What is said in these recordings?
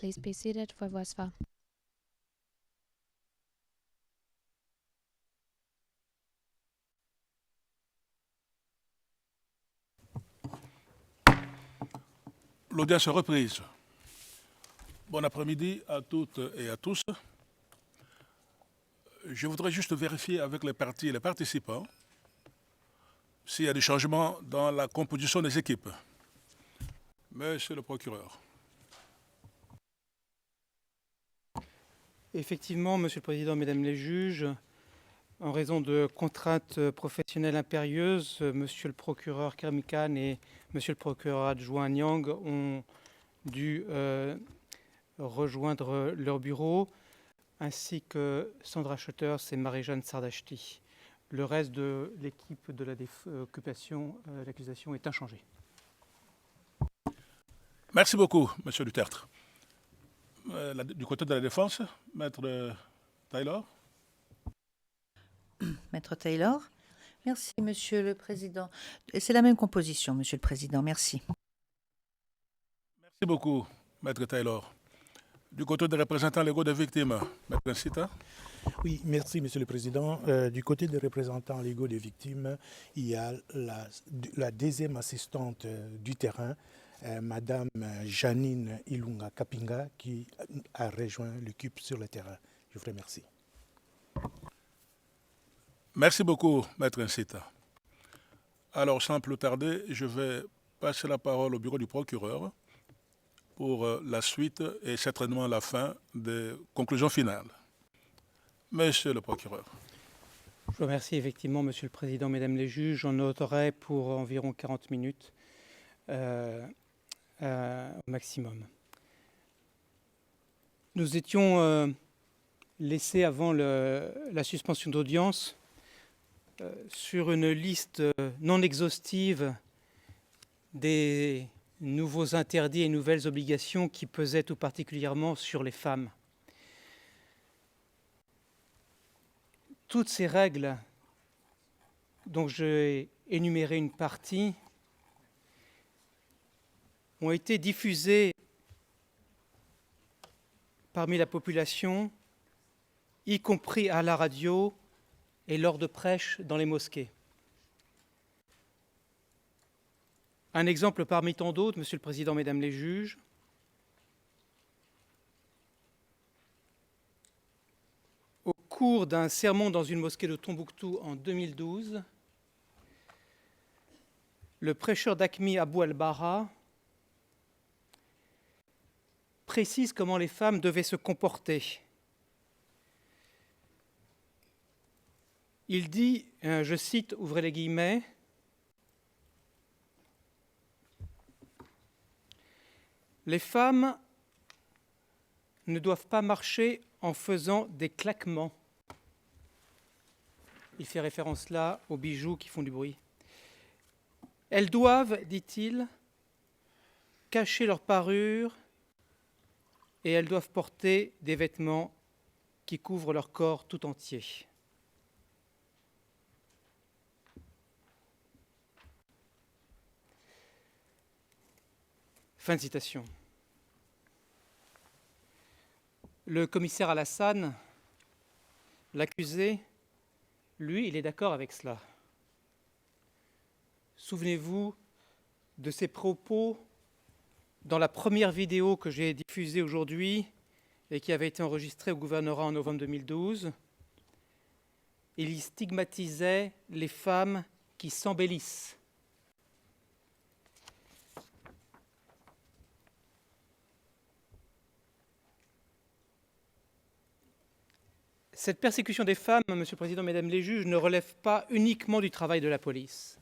Please be seated for voice vote. L'audience est reprise. Bon après-midi à toutes et à tous. Je voudrais juste vérifier avec les partis et les participants s'il y a des changements dans la composition des équipes. Monsieur le procureur. Effectivement, Monsieur le Président, Mesdames les juges, en raison de contraintes professionnelles impérieuses, Monsieur le procureur Kermikan et Monsieur le procureur adjoint Nyang ont dû rejoindre leur bureau, ainsi que Sandra Schotters et Marie-Jeanne Sardachti. Le reste de l'équipe de l'accusation est inchangé. Merci beaucoup, Monsieur Duterte. Du côté de la défense, Maître Taylor. Maître Taylor. Merci, Monsieur le Président. C'est la même composition, Monsieur le Président. Merci. Merci beaucoup, Maître Taylor. Du côté des représentants légaux des victimes, Maître Ncita. Oui, merci, Monsieur le Président. Du côté des représentants légaux des victimes, il y a la deuxième assistante du terrain, Madame Janine Ilunga Kapinga, qui a rejoint l'équipe sur le terrain. Je vous remercie. Merci beaucoup, Maître Ncita. Alors, sans plus tarder, je vais passer la parole au bureau du procureur pour la suite et certainement la fin des conclusions finales. Monsieur le procureur. Je vous remercie effectivement, Monsieur le Président, Mesdames les juges. J'en noterai pour environ 40 minutes au maximum. Nous étions laissés avant la suspension d'audience sur une liste non exhaustive des nouveaux interdits et nouvelles obligations qui pesaient tout particulièrement sur les femmes. Toutes ces règles, dont j'ai énuméré une partie, ont été diffusées parmi la population, y compris à la radio et lors de prêches dans les mosquées. Un exemple parmi tant d'autres, Monsieur le Président, Mesdames les juges. Au cours d'un sermon dans une mosquée de Tombouctou en 2012, le prêcheur d'Aqmi Abou al-Bara précise comment les femmes devaient se comporter. Il dit, je cite, ouvrez les guillemets, « Les femmes ne doivent pas marcher en faisant des claquements. » Il fait référence là aux bijoux qui font du bruit. « Elles doivent, dit-il, cacher leur parure et elles doivent porter des vêtements qui couvrent leur corps tout entier. » Fin de citation. Le commissaire Alassane, l'accusé, lui, il est d'accord avec cela. Souvenez-vous de ses propos dans la première vidéo que j'ai diffusée aujourd'hui et qui avait été enregistrée au gouvernorat en novembre 2012. Il y stigmatisait les femmes qui s'embellissent. Cette persécution des femmes, Monsieur le Président, Mesdames les juges, ne relève pas uniquement du travail de la police.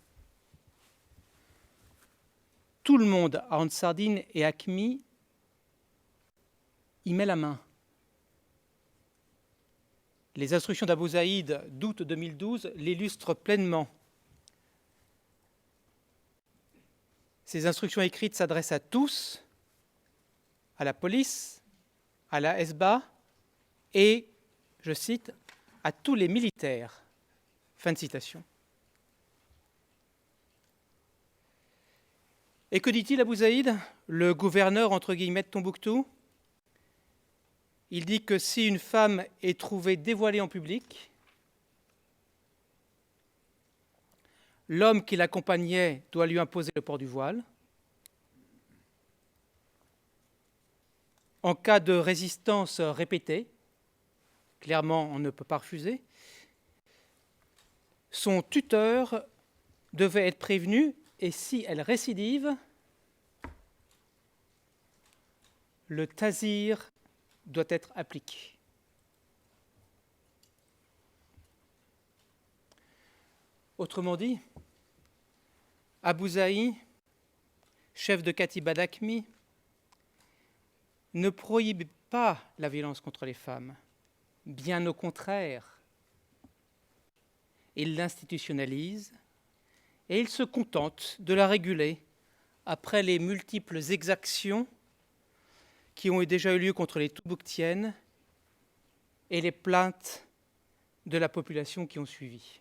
Tout le monde à Ansardine et Aqmi y met la main. Les instructions d'Abou Zaïd d'août 2012 l'illustrent pleinement. Ces instructions écrites s'adressent à tous, à la police, à la SBA et, je cite, à tous les militaires. Fin de citation. Et que dit-il Abou Zaïd, le gouverneur entre guillemets de Tombouctou? Il dit que si une femme est trouvée dévoilée en public, l'homme qui l'accompagnait doit lui imposer le port du voile. En cas de résistance répétée, clairement on ne peut pas refuser, son tuteur devait être prévenu et si elle récidive, le tazir doit être appliqué. Autrement dit, Abou Zahi, chef de Katiba Dakmi, ne prohibe pas la violence contre les femmes, bien au contraire. Il l'institutionnalise et il se contente de la réguler après les multiples exactions qui ont déjà eu lieu contre les Toubouctiennes et les plaintes de la population qui ont suivi.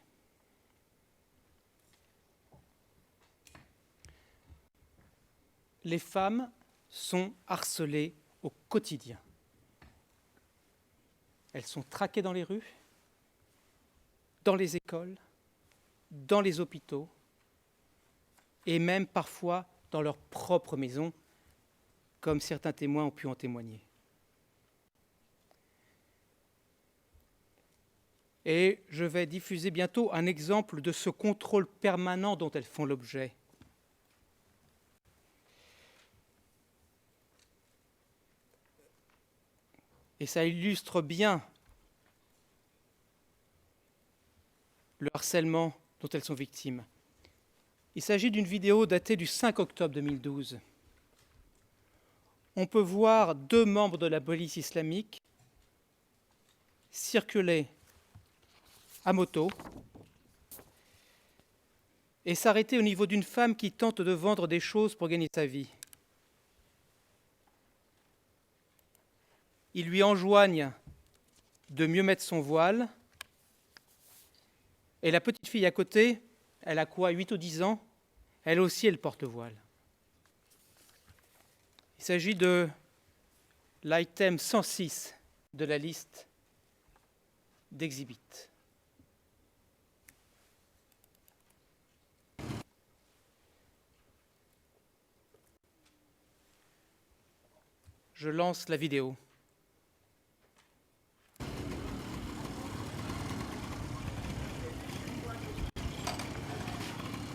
Les femmes sont harcelées au quotidien. Elles sont traquées dans les rues, dans les écoles, dans les hôpitaux et même parfois dans leur propre maison, comme certains témoins ont pu en témoigner. Et je vais diffuser bientôt un exemple de ce contrôle permanent dont elles font l'objet. Et ça illustre bien le harcèlement dont elles sont victimes. Il s'agit d'une vidéo datée du 5 octobre 2012. On peut voir 2 membres de la police islamique circuler à moto et s'arrêter au niveau d'une femme qui tente de vendre des choses pour gagner sa vie. Ils lui enjoignent de mieux mettre son voile. Et la petite fille à côté, elle a quoi, 8 ou 10 ans? Elle aussi, elle porte le voile. Il s'agit de l'item 106 de la liste d'exhibits. Je lance la vidéo.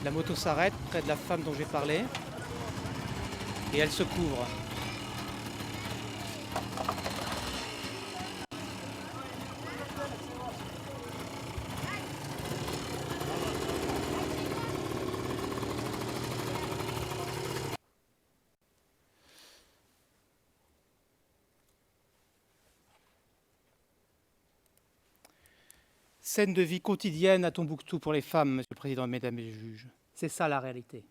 La moto s'arrête près de la femme dont j'ai parlé et elle se couvre. Scène de vie quotidienne à Tombouctou pour les femmes, Monsieur le Président, Mesdames les juges. C'est ça la réalité.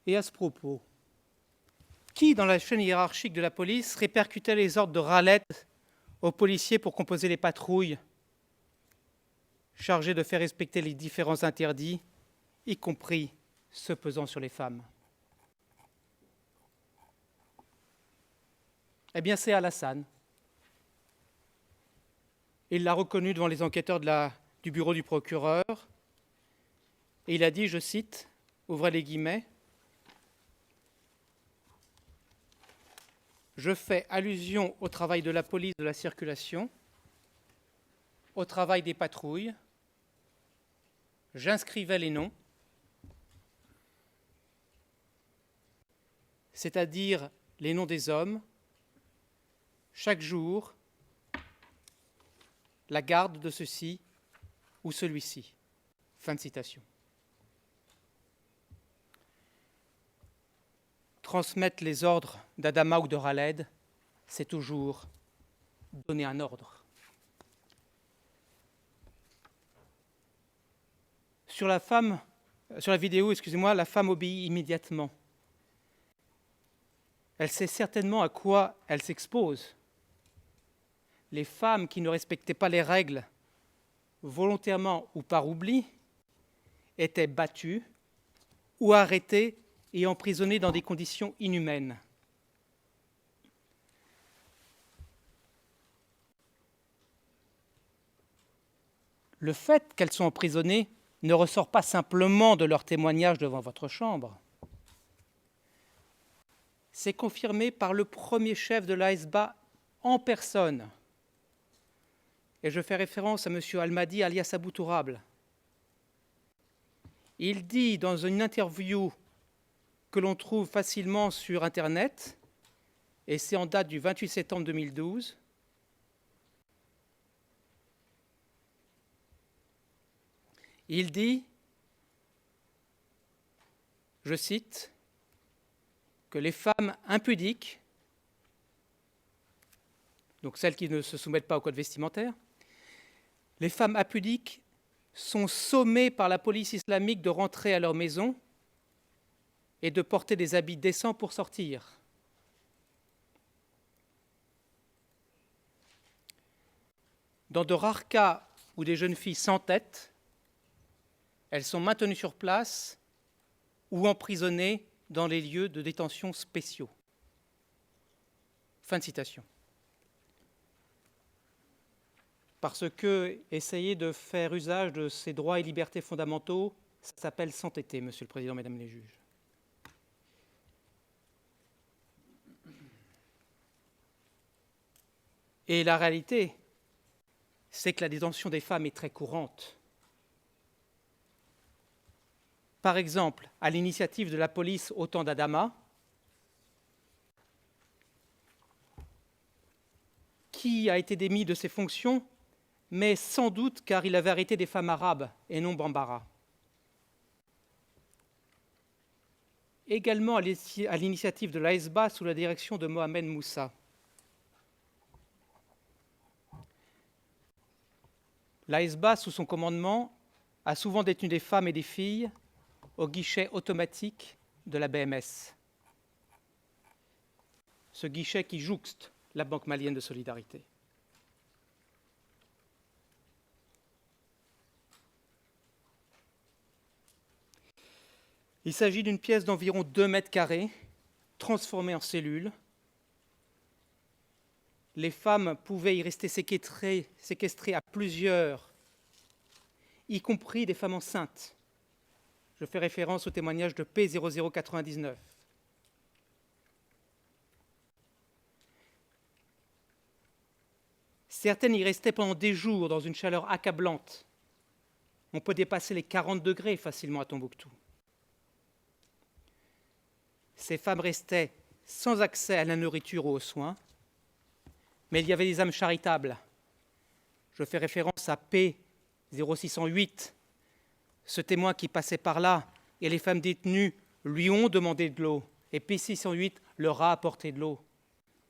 Et à ce propos, qui dans la chaîne hiérarchique de la police répercutait les ordres de ralette aux policiers pour composer les patrouilles chargées de faire respecter les différents interdits, y compris ceux pesant sur les femmes? Eh bien, c'est Alassane. Il l'a reconnu devant les enquêteurs du bureau du procureur. Et il a dit, je cite, ouvrez les guillemets, « Je fais allusion au travail de la police de la circulation, au travail des patrouilles. J'inscrivais les noms, c'est-à-dire les noms des hommes, chaque jour, la garde de ceci ou celui-ci. » Fin de citation. Transmettre les ordres d'Adama ou de Khaled, c'est toujours donner un ordre. Sur la vidéo, la femme obéit immédiatement. Elle sait certainement à quoi elle s'expose. Les femmes qui ne respectaient pas les règles, volontairement ou par oubli, étaient battues ou arrêtées et emprisonnées dans des conditions inhumaines. Le fait qu'elles sont emprisonnées ne ressort pas simplement de leur témoignage devant votre chambre. C'est confirmé par le premier chef de l'AESBA en personne. Et je fais référence à M. Almadi, alias Abou Tourable. Il dit dans une interview que l'on trouve facilement sur Internet, et c'est en date du 28 septembre 2012, il dit, je cite, que les femmes impudiques, donc celles qui ne se soumettent pas au code vestimentaire, les femmes impudiques sont sommées par la police islamique de rentrer à leur maison et de porter des habits décents pour sortir. Dans de rares cas où des jeunes filles s'entêtent, elles sont maintenues sur place ou emprisonnées dans les lieux de détention spéciaux. Fin de citation. Parce que essayer de faire usage de ces droits et libertés fondamentaux, ça s'appelle s'entêter, Monsieur le Président, Mesdames les juges. Et la réalité, c'est que la détention des femmes est très courante. Par exemple, à l'initiative de la police au temps d'Adama, qui a été démis de ses fonctions, mais sans doute car il avait arrêté des femmes arabes et non Bambara. Également à l'initiative de l'AESBA sous la direction de Mohamed Moussa. L'AESBA, sous son commandement, a souvent détenu des femmes et des filles au guichet automatique de la BMS. Ce guichet qui jouxte la Banque malienne de solidarité. Il s'agit d'une pièce d'environ 2 mètres carrés, transformée en cellule. Les femmes pouvaient y rester séquestrées à plusieurs, y compris des femmes enceintes. Je fais référence au témoignage de P0099. Certaines y restaient pendant des jours dans une chaleur accablante. On peut dépasser les 40 degrés facilement à Tombouctou. Ces femmes restaient sans accès à la nourriture ou aux soins, mais il y avait des âmes charitables. Je fais référence à P0608, ce témoin qui passait par là, et les femmes détenues lui ont demandé de l'eau, et P608 leur a apporté de l'eau.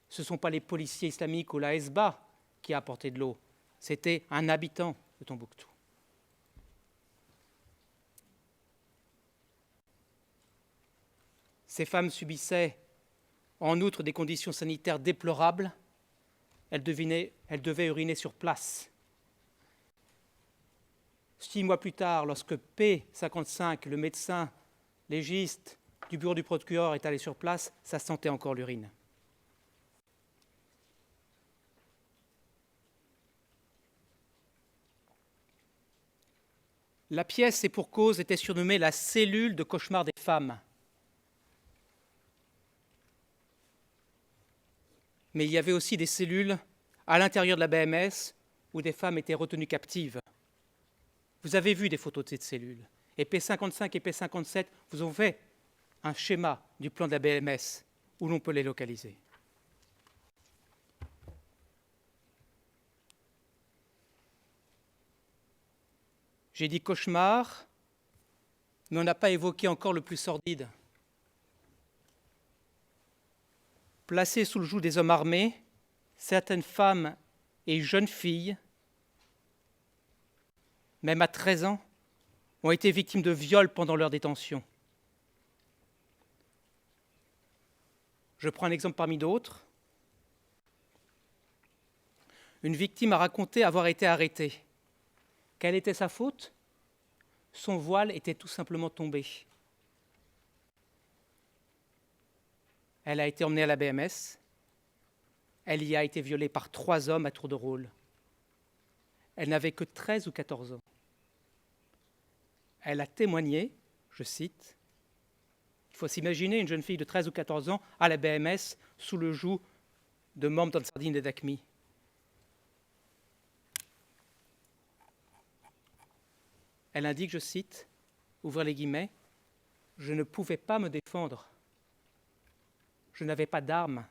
Ce ne sont pas les policiers islamiques ou la SBA qui a apporté de l'eau, c'était un habitant de Tombouctou. Ces femmes subissaient en outre des conditions sanitaires déplorables. Elles devaient uriner sur place. 6 mois plus tard, lorsque P55, le médecin légiste du bureau du procureur, est allé sur place, ça sentait encore l'urine. La pièce, et pour cause, était surnommée la cellule de cauchemar des femmes. Mais il y avait aussi des cellules à l'intérieur de la BMS où des femmes étaient retenues captives. Vous avez vu des photos de ces cellules. Et P55 et P57 vous ont fait un schéma du plan de la BMS où l'on peut les localiser. J'ai dit cauchemar, mais on n'a pas évoqué encore le plus sordide. Placées sous le joug des hommes armés, certaines femmes et jeunes filles, même à 13 ans, ont été victimes de viols pendant leur détention. Je prends un exemple parmi d'autres. Une victime a raconté avoir été arrêtée. Quelle était sa faute ? Son voile était tout simplement tombé. Elle a été emmenée à la BMS. Elle y a été violée par 3 hommes à tour de rôle. Elle n'avait que 13 ou 14 ans. Elle a témoigné, je cite, « Il faut s'imaginer une jeune fille de 13 ou 14 ans à la BMS sous le joug de membres d'Ansardine et d'AQMI. Elle indique, je cite, ouvrez les guillemets, « Je ne pouvais pas me défendre. Je n'avais pas d'armes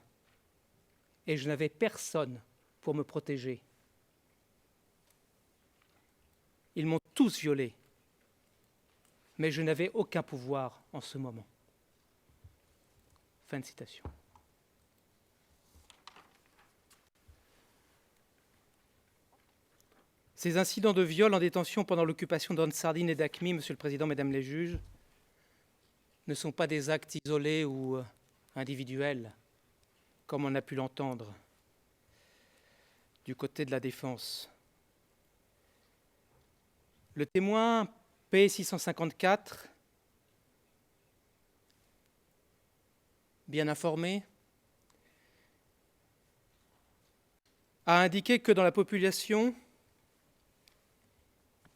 et je n'avais personne pour me protéger. Ils m'ont tous violée, mais je n'avais aucun pouvoir en ce moment. » Fin de citation. Ces incidents de viol en détention pendant l'occupation d'Ansardine et d'AQMI, Monsieur le Président, Mesdames les juges, ne sont pas des actes isolés ou individuels, comme on a pu l'entendre du côté de la défense. Le témoin P654, bien informé, a indiqué que dans la population,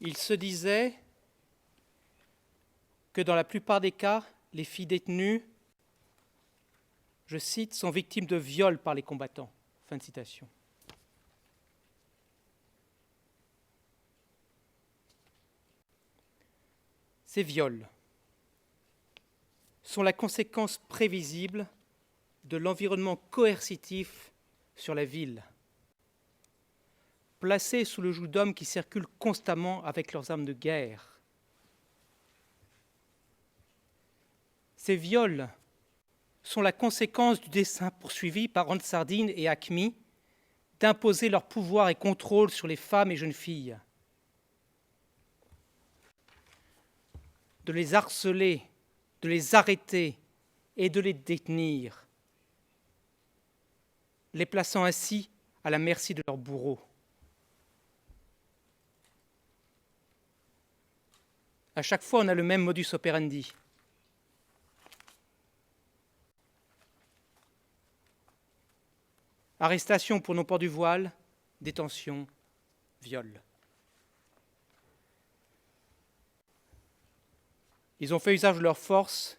il se disait que dans la plupart des cas, les filles détenues, je cite, sont victimes de viols par les combattants. Fin de citation. Ces viols sont la conséquence prévisible de l'environnement coercitif sur la ville, placé sous le joug d'hommes qui circulent constamment avec leurs armes de guerre. Ces viols sont la conséquence du dessein poursuivi par Ansardine et AQMI d'imposer leur pouvoir et contrôle sur les femmes et jeunes filles, de les harceler, de les arrêter et de les détenir, les plaçant ainsi à la merci de leurs bourreaux. À chaque fois, on a le même modus operandi. Arrestation pour non-port du voile, détention, viol. Ils ont fait usage de leur force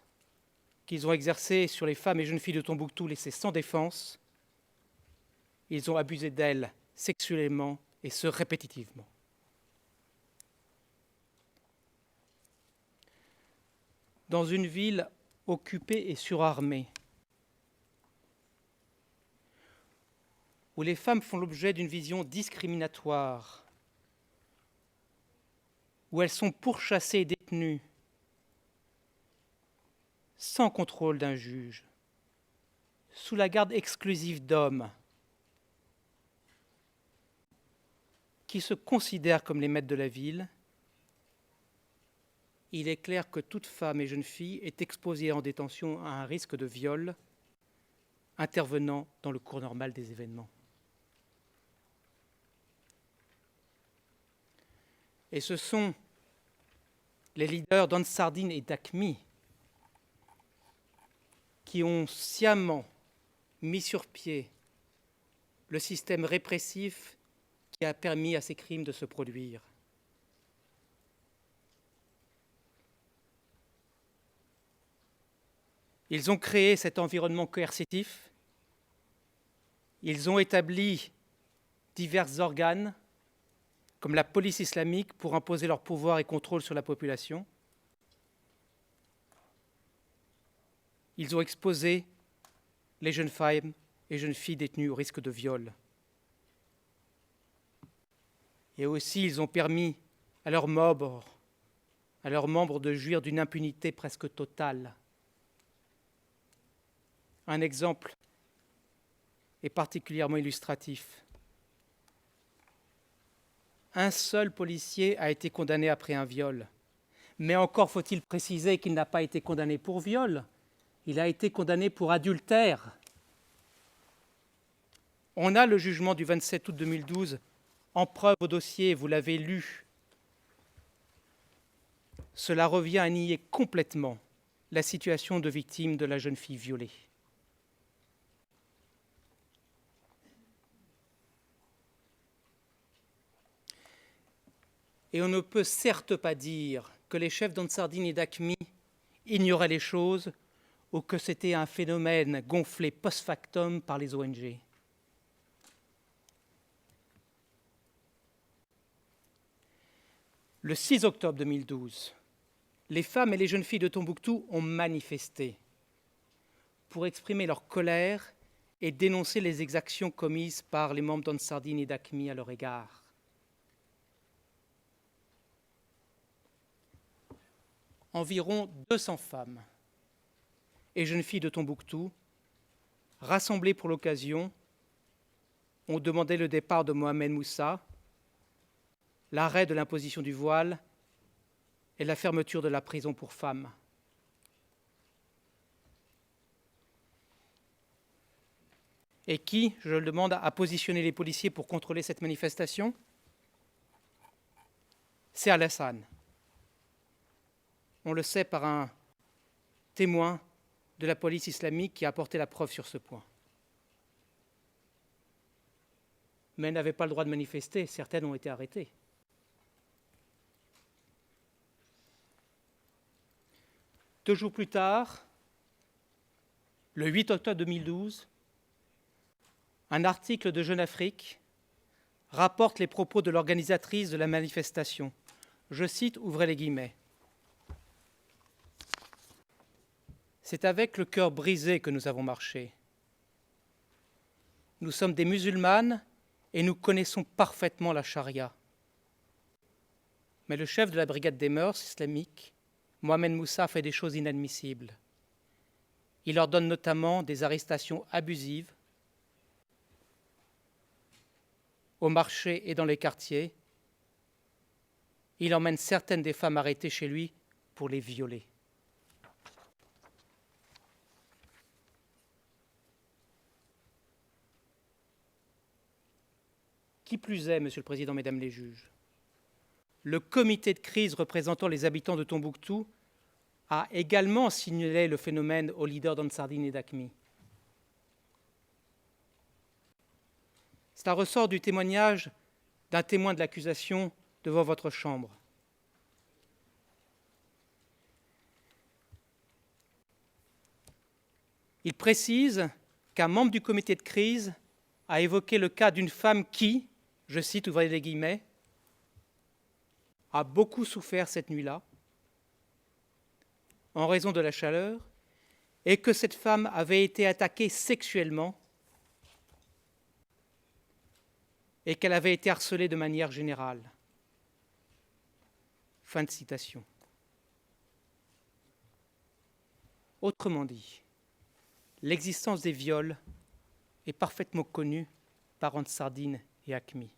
qu'ils ont exercée sur les femmes et jeunes filles de Tombouctou laissées sans défense. Ils ont abusé d'elles sexuellement et ce répétitivement. Dans une ville occupée et surarmée, où les femmes font l'objet d'une vision discriminatoire, où elles sont pourchassées et détenues, sans contrôle d'un juge, sous la garde exclusive d'hommes qui se considèrent comme les maîtres de la ville, il est clair que toute femme et jeune fille est exposée en détention à un risque de viol intervenant dans le cours normal des événements. Et ce sont les leaders d'Ansardine et d'AQMI qui ont sciemment mis sur pied le système répressif qui a permis à ces crimes de se produire. Ils ont créé cet environnement coercitif, ils ont établi divers organes, comme la police islamique, pour imposer leur pouvoir et contrôle sur la population. Ils ont exposé les jeunes femmes et jeunes filles détenues au risque de viol. Et aussi, ils ont permis à leurs membres de jouir d'une impunité presque totale. Un exemple est particulièrement illustratif. Un seul policier a été condamné après un viol. Mais encore faut-il préciser qu'il n'a pas été condamné pour viol. Il a été condamné pour adultère. On a le jugement du 27 août 2012 en preuve au dossier, vous l'avez lu. Cela revient à nier complètement la situation de victime de la jeune fille violée. Et on ne peut certes pas dire que les chefs d'Ansardine et d'AQMI ignoraient les choses ou que c'était un phénomène gonflé post-factum par les ONG. Le 6 octobre 2012, les femmes et les jeunes filles de Tombouctou ont manifesté pour exprimer leur colère et dénoncer les exactions commises par les membres d'Ansardine et d'AQMI à leur égard. Environ 200 femmes et jeunes filles de Tombouctou, rassemblées pour l'occasion, ont demandé le départ de Mohamed Moussa, l'arrêt de l'imposition du voile et la fermeture de la prison pour femmes. Et qui, je le demande, a positionné les policiers pour contrôler cette manifestation? C'est Alassane. On le sait par un témoin de la police islamique qui a apporté la preuve sur ce point. Mais elles n'avaient pas le droit de manifester, certaines ont été arrêtées. Deux jours plus tard, le 8 octobre 2012, un article de Jeune Afrique rapporte les propos de l'organisatrice de la manifestation. Je cite, ouvrez les guillemets. C'est avec le cœur brisé que nous avons marché. Nous sommes des musulmanes et nous connaissons parfaitement la charia. Mais le chef de la brigade des mœurs islamiques, Mohamed Moussa, fait des choses inadmissibles. Il ordonne notamment des arrestations abusives au marché et dans les quartiers. Il emmène certaines des femmes arrêtées chez lui pour les violer. Qui plus est, Monsieur le Président, Mesdames les juges, le comité de crise représentant les habitants de Tombouctou a également signalé le phénomène aux leaders d'Ansardine et d'AQMI. Cela ressort du témoignage d'un témoin de l'accusation devant votre chambre. Il précise qu'un membre du comité de crise a évoqué le cas d'une femme qui, je cite, ouvrez les guillemets, a beaucoup souffert cette nuit-là en raison de la chaleur et que cette femme avait été attaquée sexuellement et qu'elle avait été harcelée de manière générale. Fin de citation. Autrement dit, l'existence des viols est parfaitement connue par Ansardine et AQMI.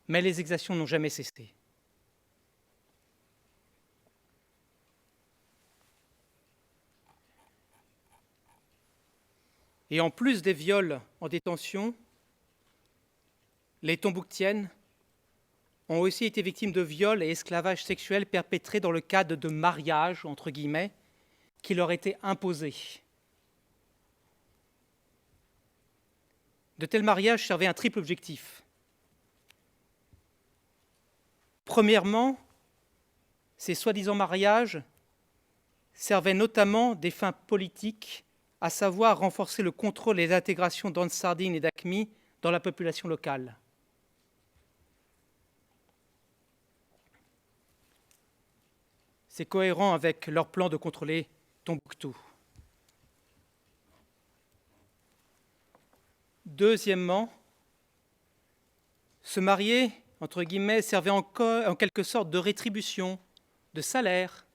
Mais les exactions n'ont jamais cessé. Et en plus des viols en détention, les Tombouctiennes ont aussi été victimes de viols et esclavages sexuels perpétrés dans le cadre de mariages, entre guillemets, qui leur étaient imposés. De tels mariages servaient un triple objectif. Premièrement, ces soi-disant mariages servaient notamment des fins politiques, à savoir renforcer le contrôle et l'intégration d'Ansardine et d'AQMI dans la population locale. C'est cohérent avec leur plan de contrôler Tombouctou. Deuxièmement, se marier, entre guillemets, servait en quelque sorte de rétribution, de salaire.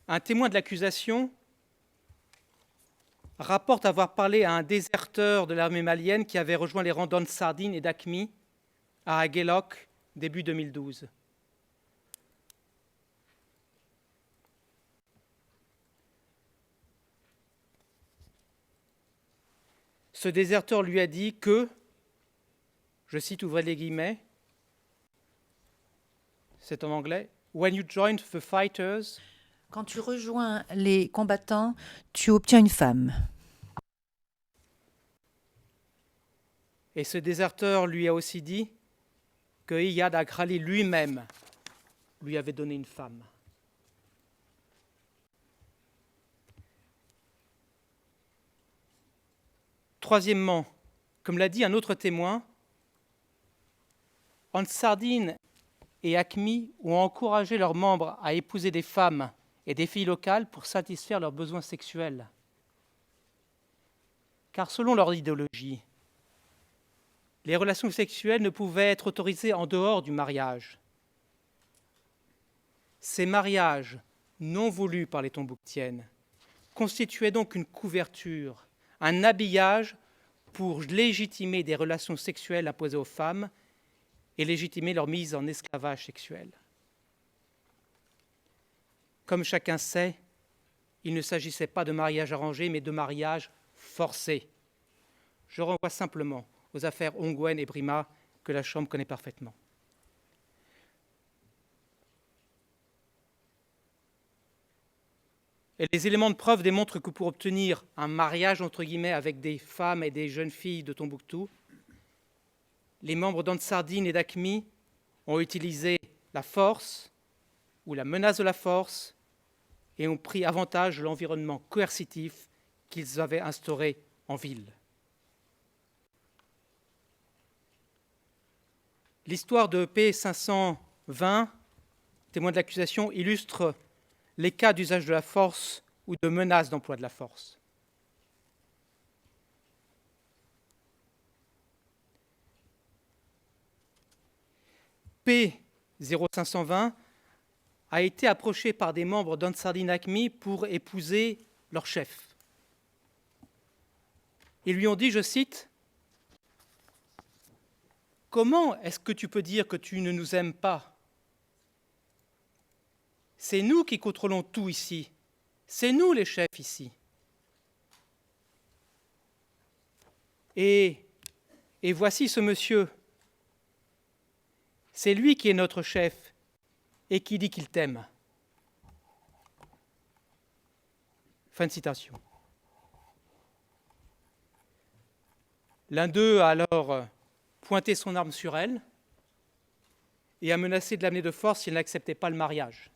Un témoin de l'accusation rapporte avoir parlé à un déserteur de l'armée malienne qui avait rejoint les rangs d'Ansardine et d'AQMI à Aguelok début 2012. Ce déserteur lui a dit que, je cite, ouvrez les guillemets, c'est en anglais, « When you join the fighters », Quand tu rejoins les combattants, tu obtiens une femme. Et ce déserteur lui a aussi dit que Iyad Agrali lui-même lui avait donné une femme. Troisièmement, comme l'a dit un autre témoin, Ansardine et Acme ont encouragé leurs membres à épouser des femmes et des filles locales pour satisfaire leurs besoins sexuels. Car selon leur idéologie, les relations sexuelles ne pouvaient être autorisées en dehors du mariage. Ces mariages non voulus par les Tombouctiennes constituaient donc une couverture, un habillage pour légitimer des relations sexuelles imposées aux femmes et légitimer leur mise en esclavage sexuel. Comme chacun sait, il ne s'agissait pas de mariage arrangé, mais de mariage forcé. Je renvoie simplement aux affaires Ongwen et Brima que la Chambre connaît parfaitement. Et les éléments de preuve démontrent que pour obtenir un mariage entre guillemets avec des femmes et des jeunes filles de Tombouctou, les membres d'Ansardine et d'Acme ont utilisé la force ou la menace de la force et ont pris avantage de l'environnement coercitif qu'ils avaient instauré en ville. L'histoire de P520, témoin de l'accusation, illustre les cas d'usage de la force ou de menace d'emploi de la force. P0520 a été approché par des membres d'Ansardine Acme pour épouser leur chef. Ils lui ont dit, je cite, « Comment est-ce que tu peux dire que tu ne nous aimes pas ? C'est nous qui contrôlons tout ici. C'est nous les chefs ici. » Et voici ce monsieur. C'est lui qui est notre chef et qui dit qu'il t'aime. Fin de citation. L'un d'eux a alors pointé son arme sur elle et a menacé de l'amener de force si elle n'acceptait pas le mariage.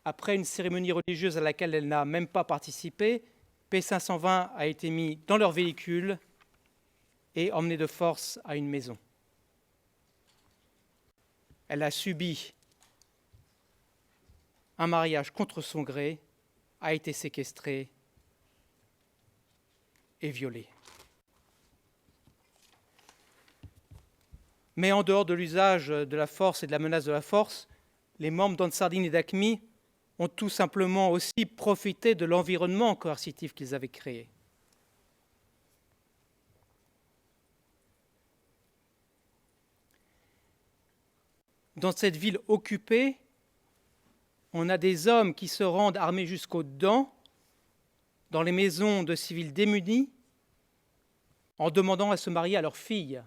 Après une cérémonie religieuse à laquelle elle n'a même pas participé, P520 a été mis dans leur véhicule et emmené de force à une maison. Elle a subi un mariage contre son gré, a été séquestrée et violée. Mais en dehors de l'usage de la force et de la menace de la force, les membres d'Ansardine et d'Acme ont tout simplement aussi profité de l'environnement coercitif qu'ils avaient créé. Dans cette ville occupée, on a des hommes qui se rendent armés jusqu'aux dents dans les maisons de civils démunis en demandant à se marier à leur fille.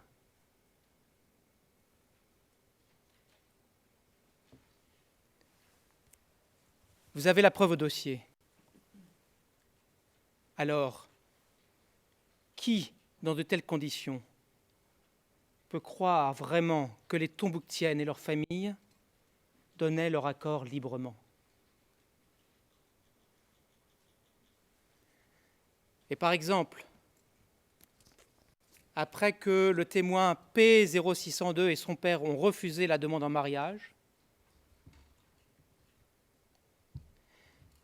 Vous avez la preuve au dossier. Alors, qui, dans de telles conditions, peut croire vraiment que les Tombouctiennes et leurs familles donnaient leur accord librement? Et par exemple, après que le témoin P0602 et son père ont refusé la demande en mariage,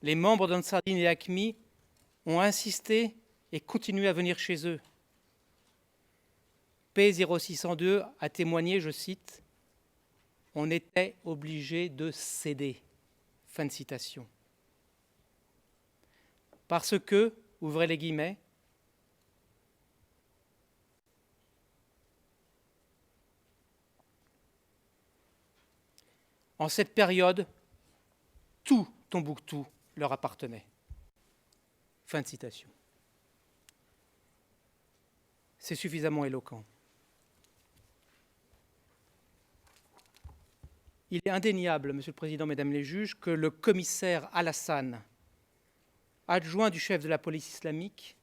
les membres d'Ansardine et Acme ont insisté et continué à venir chez eux. P0602 a témoigné, je cite, « On était obligé de céder ». Fin de citation. Parce que, ouvrez les guillemets, en cette période, tout Tombouctou leur appartenait. Fin de citation. C'est suffisamment éloquent. Il est indéniable, Monsieur le Président, Mesdames les juges, que le commissaire Alassane, adjoint du chef de la police islamique,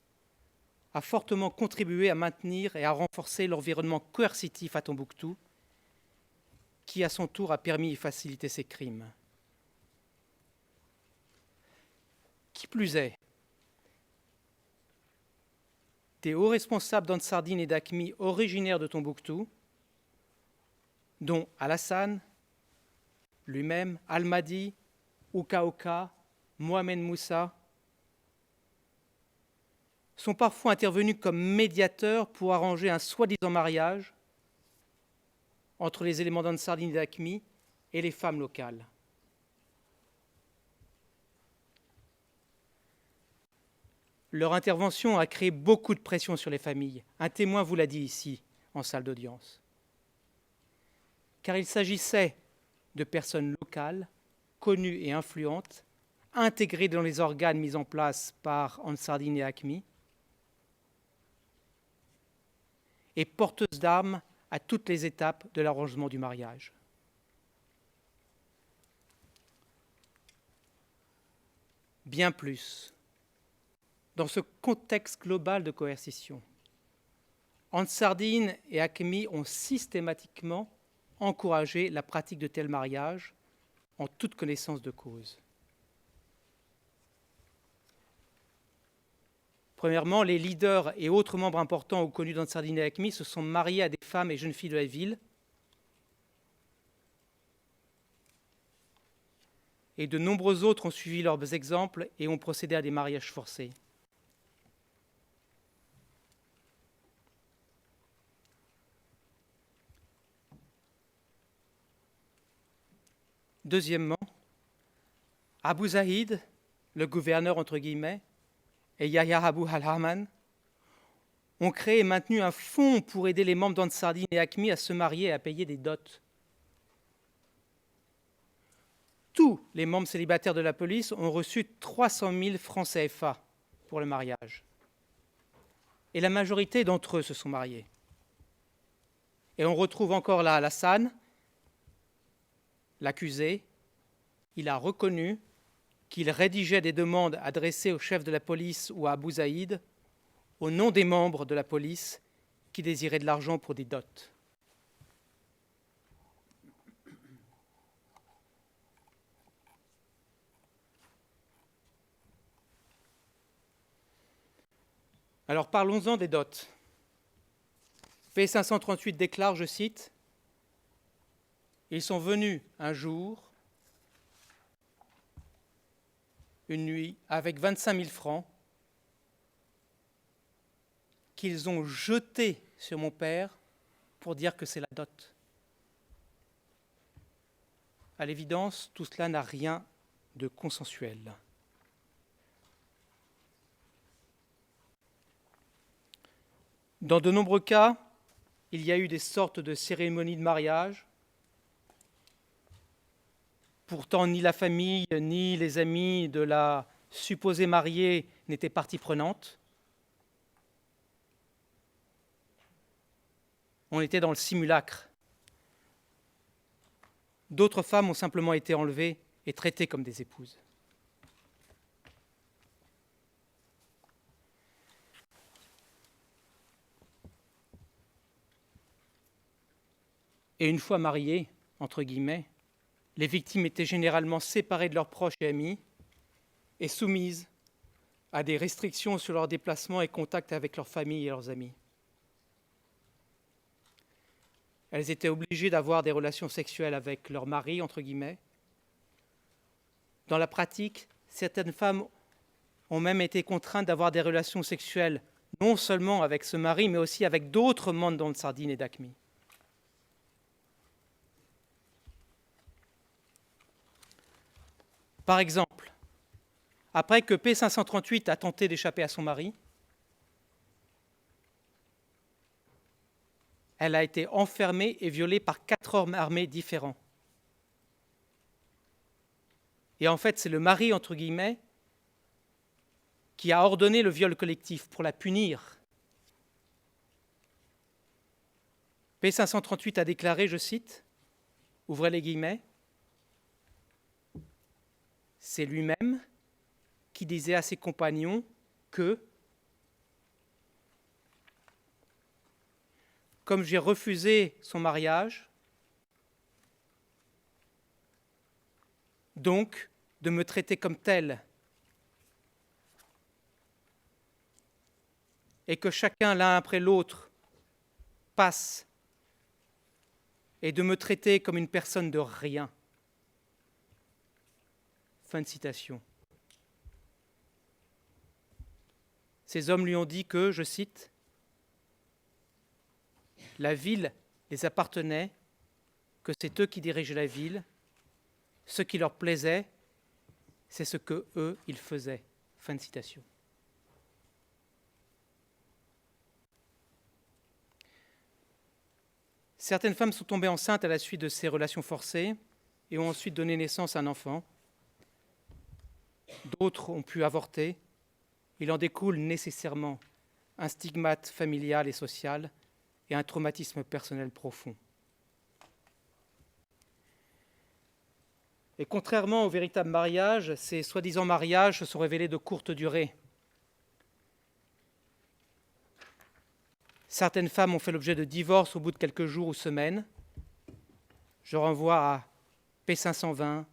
a fortement contribué à maintenir et à renforcer l'environnement coercitif à Tombouctou, qui à son tour a permis et facilité ces crimes. Qui plus est, des hauts responsables d'Ansardine et d'AQMI originaires de Tombouctou, dont Alassane lui-même, Almadi, Ouka Ouka, Mohamed Moussa, sont parfois intervenus comme médiateurs pour arranger un soi-disant mariage entre les éléments d'Ansardine et d'AQMI et les femmes locales. Leur intervention a créé beaucoup de pression sur les familles. Un témoin vous l'a dit ici, en salle d'audience. Car il s'agissait de personnes locales, connues et influentes, intégrées dans les organes mis en place par Ansardine et AQMI, et porteuses d'armes à toutes les étapes de l'arrangement du mariage. Bien plus, dans ce contexte global de coercition, Ansardine et AQMI ont systématiquement encouragé la pratique de tels mariages en toute connaissance de cause. Premièrement, les leaders et autres membres importants ou connus d'Ansardine et AQMI se sont mariés à des femmes et jeunes filles de la ville, et de nombreux autres ont suivi leurs exemples et ont procédé à des mariages forcés. Deuxièmement, Abu Zahid, le gouverneur entre guillemets, et Yahya Abu al-Haman ont créé et maintenu un fonds pour aider les membres d'Ansardine et AQMI à se marier et à payer des dots. Tous les membres célibataires de la police ont reçu 300 000 francs CFA pour le mariage. Et la majorité d'entre eux se sont mariés. Et on retrouve encore là Alassane, l'accusé. Il a reconnu qu'il rédigeait des demandes adressées au chef de la police ou à Abu Zahid au nom des membres de la police qui désiraient de l'argent pour des dots. Alors parlons-en des dots. P538 déclare, je cite, « Ils sont venus un jour, une nuit, avec 25 000 francs, qu'ils ont jeté sur mon père pour dire que c'est la dot. » À l'évidence, tout cela n'a rien de consensuel. Dans de nombreux cas, il y a eu des sortes de cérémonies de mariage. Pourtant, ni la famille, ni les amis de la supposée mariée n'étaient partie prenante. On était dans le simulacre. D'autres femmes ont simplement été enlevées et traitées comme des épouses. Et une fois mariées, entre guillemets, les victimes étaient généralement séparées de leurs proches et amis et soumises à des restrictions sur leurs déplacements et contacts avec leurs familles et leurs amis. Elles étaient obligées d'avoir des relations sexuelles avec leur mari, entre guillemets. Dans la pratique, certaines femmes ont même été contraintes d'avoir des relations sexuelles non seulement avec ce mari, mais aussi avec d'autres membres d'Ansardine et d'AQMI. Par exemple, après que P538 a tenté d'échapper à son mari, elle a été enfermée et violée par 4 hommes armés différents. Et en fait, c'est le mari, entre guillemets, qui a ordonné le viol collectif pour la punir. P538 a déclaré, je cite, ouvrez les guillemets, c'est lui-même qui disait à ses compagnons que comme j'ai refusé son mariage, donc de me traiter comme tel, et que chacun l'un après l'autre passe, et de me traiter comme une personne de rien. Fin de citation. Ces hommes lui ont dit que, je cite, « La ville les appartenait, que c'est eux qui dirigeaient la ville, ce qui leur plaisait, c'est ce que eux, ils faisaient. » Fin de citation. Certaines femmes sont tombées enceintes à la suite de ces relations forcées et ont ensuite donné naissance à un enfant. D'autres ont pu avorter. Il en découle nécessairement un stigmate familial et social et un traumatisme personnel profond. Et contrairement au véritable mariage, ces soi-disant mariages se sont révélés de courte durée. Certaines femmes ont fait l'objet de divorce au bout de quelques jours ou semaines. Je renvoie à P520,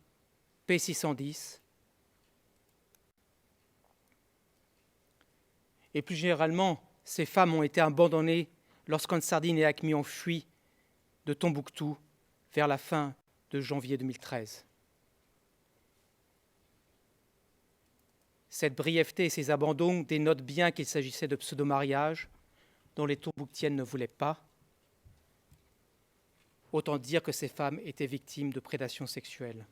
P610. Et plus généralement, ces femmes ont été abandonnées lorsqu'Ansardine et AQMI ont fui de Tombouctou vers la fin de janvier 2013. Cette brièveté et ces abandons dénotent bien qu'il s'agissait de pseudo-mariages dont les Tombouctiennes ne voulaient pas. Autant dire que ces femmes étaient victimes de prédation sexuelle.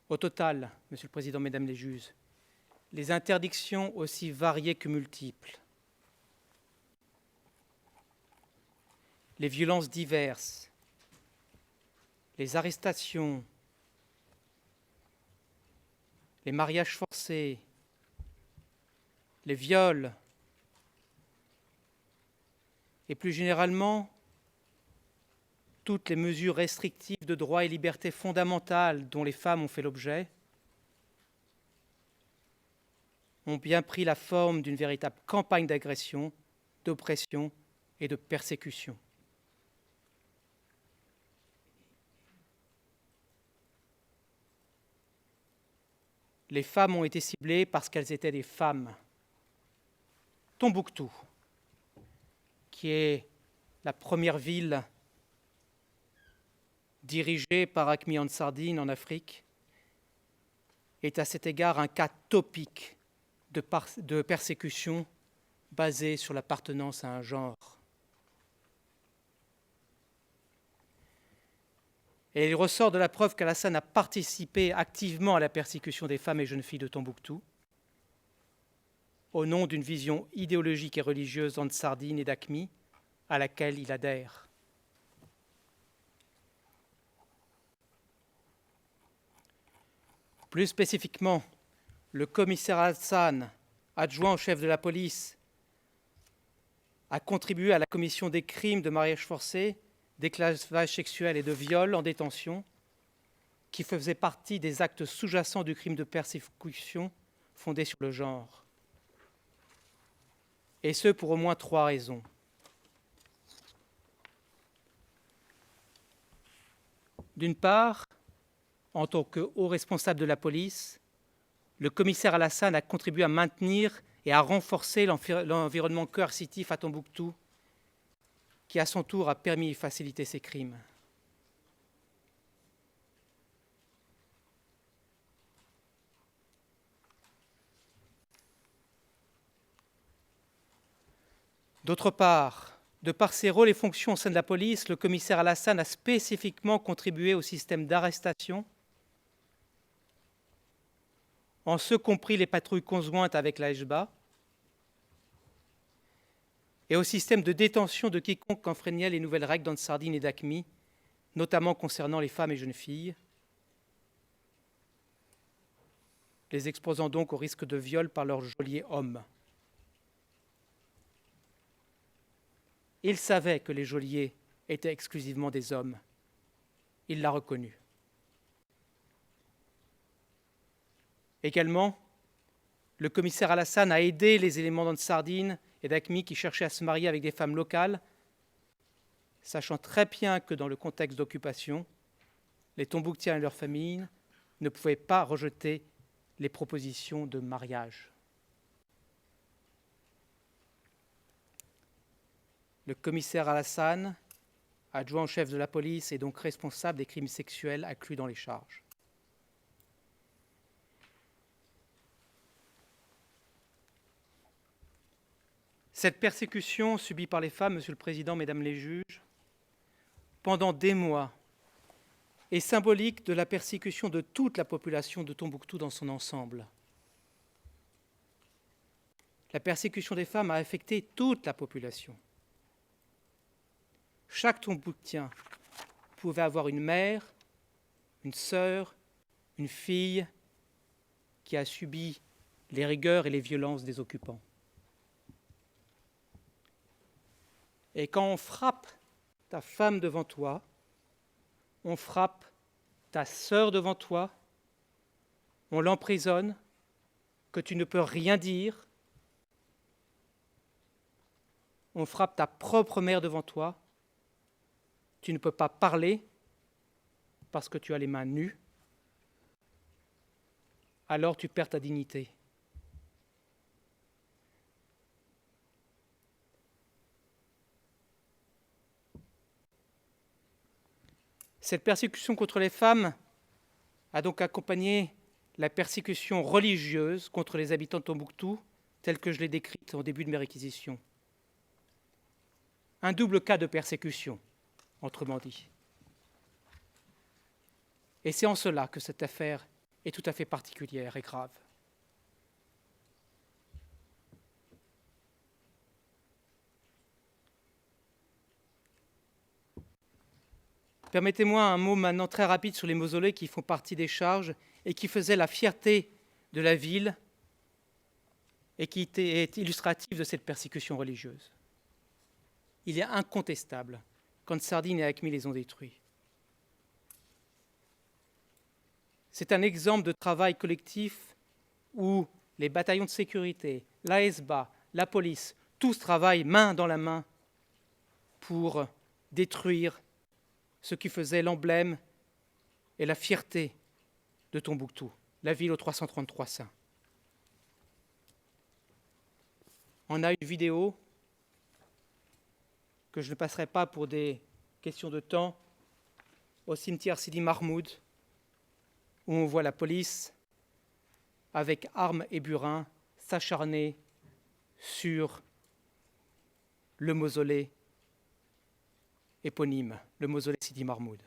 Au total, Monsieur le Président, Mesdames les juges, les interdictions aussi variées que multiples, les violences diverses, les arrestations, les mariages forcés, les viols, et plus généralement, toutes les mesures restrictives de droits et libertés fondamentales dont les femmes ont fait l'objet, ont bien pris la forme d'une véritable campagne d'agression, d'oppression et de persécution. Les femmes ont été ciblées parce qu'elles étaient des femmes. Tombouctou, qui est la première ville dirigée par AQMI Ansardine en Afrique, est à cet égard un cas topique de persécution basée sur l'appartenance à un genre. Et il ressort de la preuve qu'Alassane a participé activement à la persécution des femmes et jeunes filles de Tombouctou, au nom d'une vision idéologique et religieuse d'Ansardine et d'AQMI, à laquelle il adhère. Plus spécifiquement, le commissaire Alassane, adjoint au chef de la police, a contribué à la commission des crimes de mariage forcé, d'esclavage sexuel et de viol en détention, qui faisaient partie des actes sous-jacents du crime de persécution fondé sur le genre. Et ce, pour au moins 3 raisons. D'une part, en tant que haut responsable de la police, le commissaire Alassane a contribué à maintenir et à renforcer l'environnement coercitif à Tombouctou, qui à son tour a permis et facilité ces crimes. D'autre part, de par ses rôles et fonctions au sein de la police, le commissaire Alassane a spécifiquement contribué au système d'arrestation, en ce compris les patrouilles conjointes avec la HBA, et au système de détention de quiconque enfreignait les nouvelles règles d'Ansardine et d'AQMI, notamment concernant les femmes et jeunes filles, les exposant donc au risque de viol par leurs geôliers hommes. Il savait que les geôliers étaient exclusivement des hommes. Il l'a reconnu. Également, Le commissaire Alassane a aidé les éléments d'Ansardine et d'AQMI qui cherchaient à se marier avec des femmes locales, sachant très bien que dans le contexte d'occupation, les Tombouctiens et leurs familles ne pouvaient pas rejeter les propositions de mariage. Le commissaire Alassane, adjoint au chef de la police, est donc responsable des crimes sexuels inclus dans les charges. Cette persécution subie par les femmes, Monsieur le Président, Mesdames les juges, pendant des mois, est symbolique de la persécution de toute la population de Tombouctou dans son ensemble. La persécution des femmes a affecté toute la population. Chaque Tombouctien pouvait avoir une mère, une sœur, une fille qui a subi les rigueurs et les violences des occupants. Et quand on frappe ta femme devant toi, on frappe ta sœur devant toi, on l'emprisonne, que tu ne peux rien dire, on frappe ta propre mère devant toi, tu ne peux pas parler parce que tu as les mains nues, alors tu perds ta dignité. Cette persécution contre les femmes a donc accompagné la persécution religieuse contre les habitants de Tombouctou, telle que je l'ai décrite au début de mes réquisitions. Un double cas de persécution, autrement dit. Et c'est en cela que cette affaire est tout à fait particulière et grave. Permettez-moi un mot maintenant très rapide sur les mausolées qui font partie des charges et qui faisaient la fierté de la ville et qui est illustratif de cette persécution religieuse. Il est incontestable qu'Ansardine et AQMI les ont détruits. C'est un exemple de travail collectif où les bataillons de sécurité, l'AESBA, la police, tous travaillent main dans la main pour détruire ce qui faisait l'emblème et la fierté de Tombouctou, la ville aux 333 saints. On a une vidéo que je ne passerai pas pour des questions de temps au cimetière Sidi Mahmoud, où on voit la police avec armes et burins s'acharner sur le mausolée éponyme, le mausolée Sidi Mahmoud.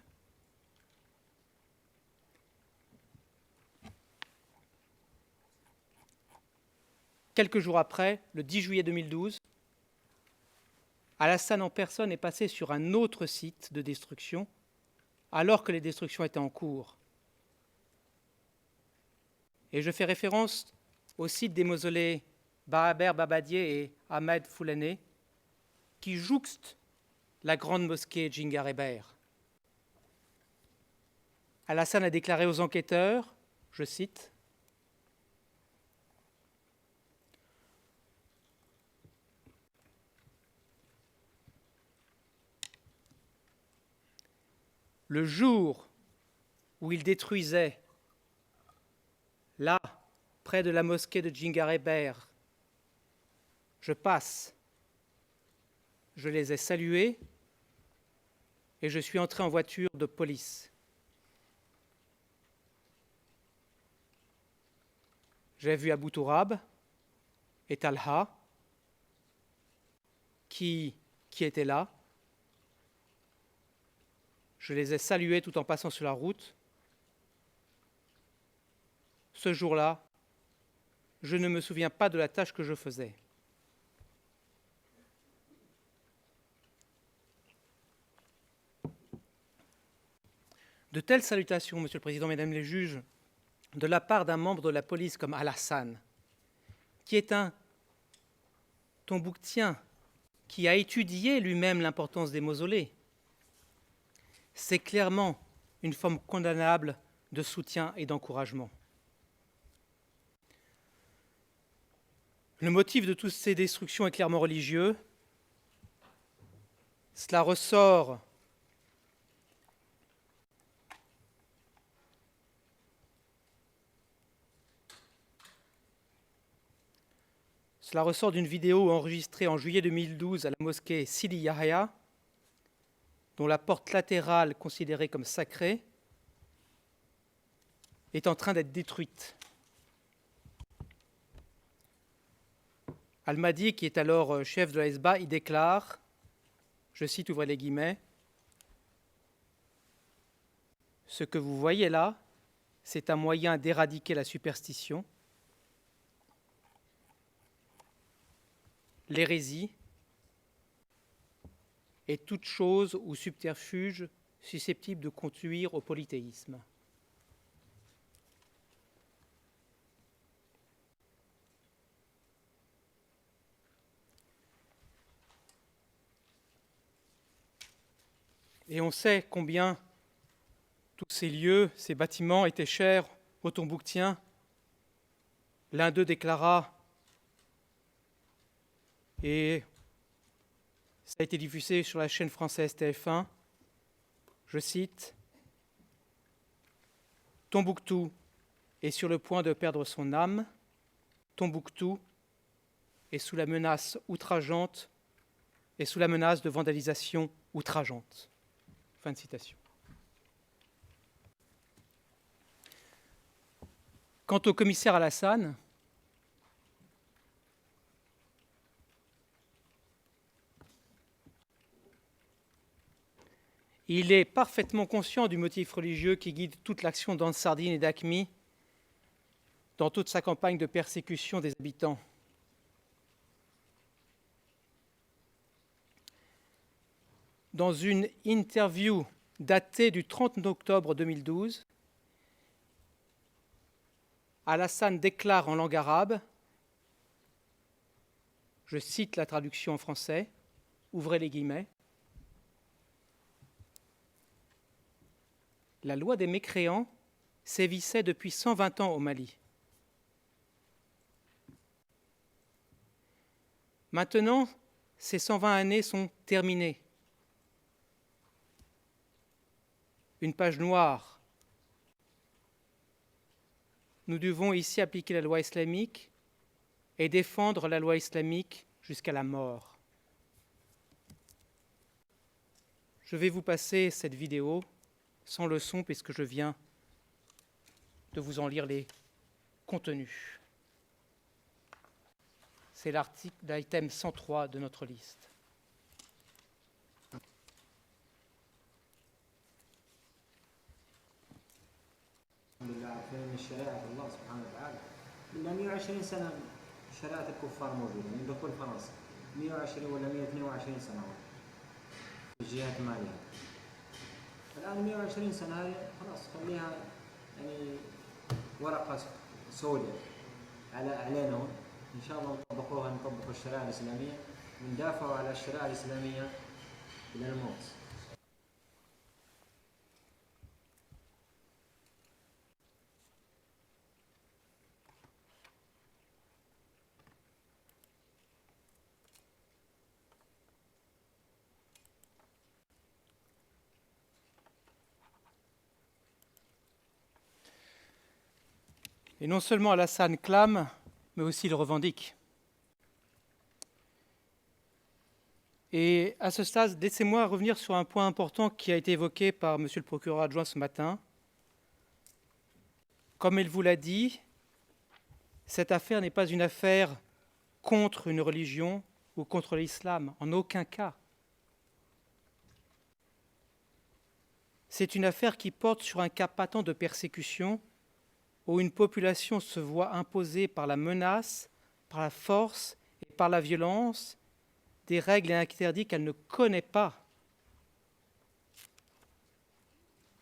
Quelques jours après, le 10 juillet 2012, Alassane en personne est passé sur un autre site de destruction, alors que les destructions étaient en cours. Et je fais référence au site des mausolées Bahaber Babadié et Ahmed Foulané, qui jouxtent la grande mosquée Djingar-Héber. Alassane a déclaré aux enquêteurs, je cite, « Le jour où il détruisait, là, près de la mosquée de Djingar-Héber, je passe, je les ai salués et je suis entré en voiture de police. J'ai vu Abou Tourab et Talha qui étaient là. Je les ai salués tout en passant sur la route. Ce jour-là, je ne me souviens pas de la tâche que je faisais. De telles salutations, Monsieur le Président, Mesdames les juges, de la part d'un membre de la police comme Alassane, qui est un Tombouctien, qui a étudié lui-même l'importance des mausolées, c'est clairement une forme condamnable de soutien et d'encouragement. Le motif de toutes ces destructions est clairement religieux. Cela ressort d'une vidéo enregistrée en juillet 2012 à la mosquée Sidi Yahya, dont la porte latérale, considérée comme sacrée, est en train d'être détruite. Al-Mahdi, qui est alors chef de la Hezbollah, y déclare, je cite, ouvrez les guillemets, « Ce que vous voyez là, c'est un moyen d'éradiquer la superstition, l'hérésie et toute chose ou subterfuge susceptible de conduire au polythéisme. » Et on sait combien tous ces lieux, ces bâtiments étaient chers aux Tombouctiens. L'un d'eux déclara, et ça a été diffusé sur la chaîne française TF1, je cite, « Tombouctou est sur le point de perdre son âme. Tombouctou est sous la menace outrageante et sous la menace de vandalisation outrageante. » Fin de citation. Quant au commissaire Alassane, il est parfaitement conscient du motif religieux qui guide toute l'action d'Ansardine et d'Aqmi dans toute sa campagne de persécution des habitants. Dans une interview datée du 30 octobre 2012, Alassane déclare en langue arabe, je cite la traduction en français, ouvrez les guillemets, « La loi des mécréants sévissait depuis 120 ans au Mali. Maintenant, ces 120 années sont terminées. Une page noire. Nous devons ici appliquer la loi islamique et défendre la loi islamique jusqu'à la mort. » Je vais vous passer cette vidéo sans le son puisque je viens de vous en lire les contenus. C'est l'article, l'item 103 de notre liste. الحمد لله عارفين ان شريعه الله سبحانه وتعالى من 120 سنه شريعه الكفار موجوده من دخول فرنسا 120 ولا 122 سنه في الجهات الماليه الان 120 سنه هذه خلاص خليها يعني ورقه سوداء علينا ان شاء الله نطبقوها نطبقوا الشريعه الاسلاميه وندافعوا على الشريعه الاسلاميه الى الموت. Et non seulement Alassane clame, mais aussi il revendique. Et à ce stade, laissez-moi revenir sur un point important qui a été évoqué par Monsieur le procureur adjoint ce matin. Comme il vous l'a dit, cette affaire n'est pas une affaire contre une religion ou contre l'islam, en aucun cas. C'est une affaire qui porte sur un cas patent de persécution où une population se voit imposer par la menace, par la force et par la violence des règles et interdits qu'elle ne connaît pas.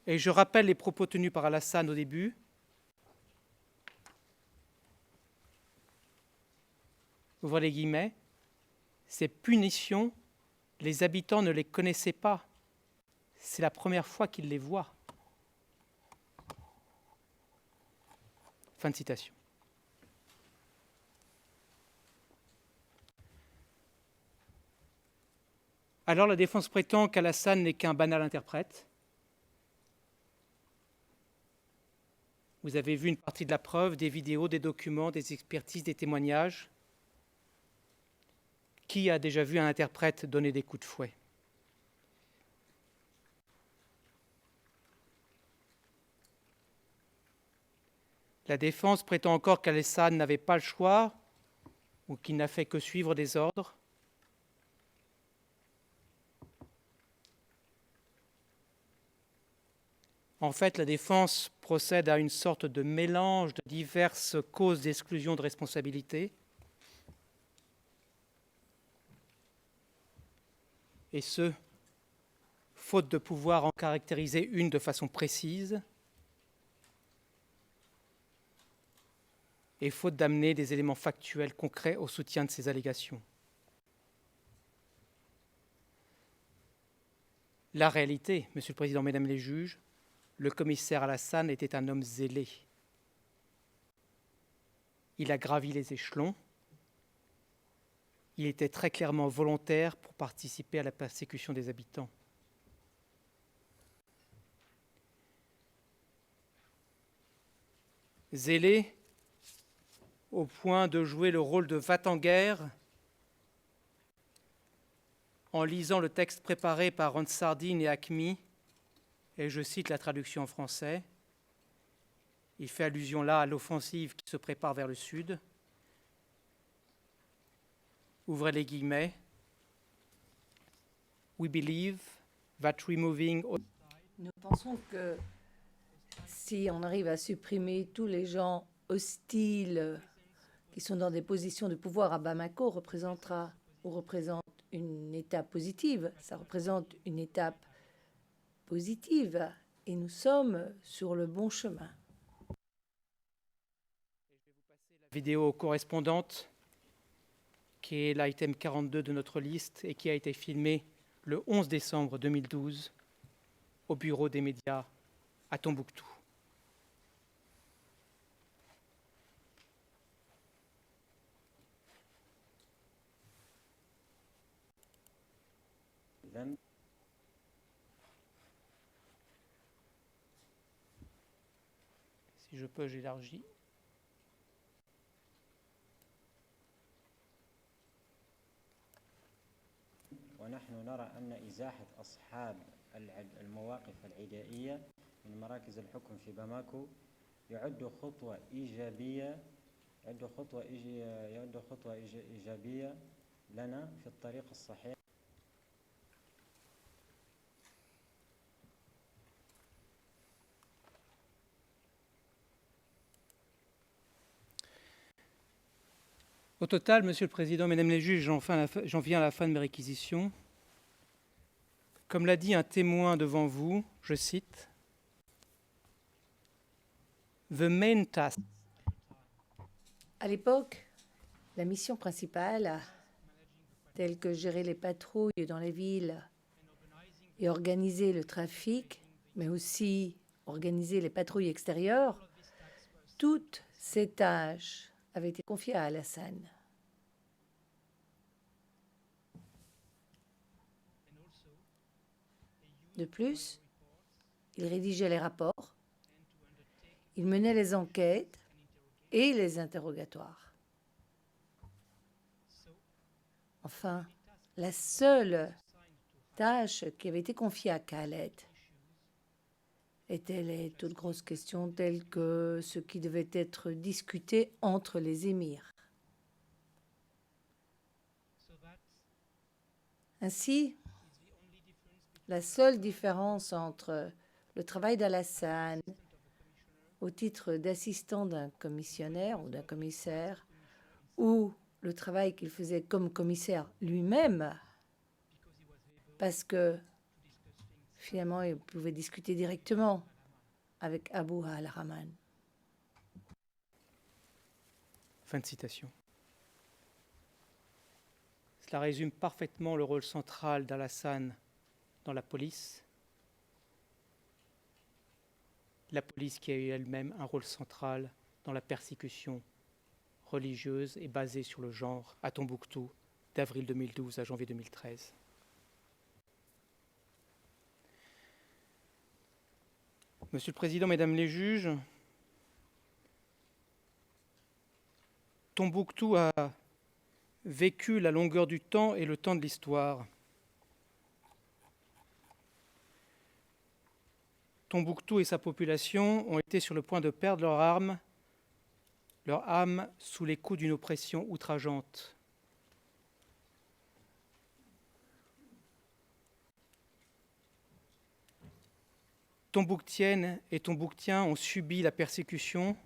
Et je rappelle les propos tenus par Alassane au début. Ouvrez les guillemets. Ces punitions, les habitants ne les connaissaient pas. C'est la première fois qu'ils les voient. Fin de citation. Alors la défense prétend qu'Alassane n'est qu'un banal interprète. Vous avez vu une partie de la preuve, des vidéos, des documents, des expertises, des témoignages. Qui a déjà vu un interprète donner des coups de fouet? La défense prétend encore qu'Alassane n'avait pas le choix ou qu'il n'a fait que suivre des ordres. En fait, la défense procède à une sorte de mélange de diverses causes d'exclusion de responsabilité. Et ce, faute de pouvoir en caractériser une de façon précise, et faute d'amener des éléments factuels concrets au soutien de ces allégations. La réalité, Monsieur le Président, Mesdames les juges, le commissaire Alassane était un homme zélé. Il a gravi les échelons. Il était très clairement volontaire pour participer à la persécution des habitants. Zélé au point de jouer le rôle de va-t-en-guerre en lisant le texte préparé par Ron Sardine et Acme, et je cite la traduction en français. Il fait allusion là à l'offensive qui se prépare vers le sud. Ouvrez les guillemets. We believe that removing... Nous pensons que si on arrive à supprimer tous les gens hostiles qui sont dans des positions de pouvoir à Bamako, représente une étape positive. Ça représente une étape positive et nous sommes sur le bon chemin. La vidéo correspondante, qui est l'item 42 de notre liste et qui a été filmée le 11 décembre 2012 au bureau des médias à Tombouctou. Si je peux, j'élargis. ونحن نرى أن إزاحة أصحاب المواقف العدائية من مراكز الحكم في باماكو يعد خطوة إيجابية لنا في الطريق الصحيح. Au total, Monsieur le Président, Mesdames les juges, j'en viens à la fin de mes réquisitions. Comme l'a dit un témoin devant vous, je cite, « The main task ». À l'époque, la mission principale, telle que gérer les patrouilles dans les villes et organiser le trafic, mais aussi organiser les patrouilles extérieures, toutes ces tâches avaient été confiées à Alassane. De plus, il rédigeait les rapports, il menait les enquêtes et les interrogatoires. Enfin, la seule tâche qui avait été confiée à Khaled étaient les toutes grosses questions telles que ce qui devait être discuté entre les émirs. Ainsi, la seule différence entre le travail d'Alassane au titre d'assistant d'un commissionnaire ou d'un commissaire ou le travail qu'il faisait comme commissaire lui-même, parce que finalement, il pouvait discuter directement avec Abu al-Rahman. Fin de citation. Cela résume parfaitement le rôle central d'Alassane dans la police qui a eu elle-même un rôle central dans la persécution religieuse et basée sur le genre à Tombouctou d'avril 2012 à janvier 2013. Monsieur le Président, Mesdames les juges, Tombouctou a vécu la longueur du temps et le temps de l'histoire. Tombouctou et sa population ont été sur le point de perdre leur âme sous les coups d'une oppression outrageante. Tombouctiennes et Tombouctiens ont subi la persécution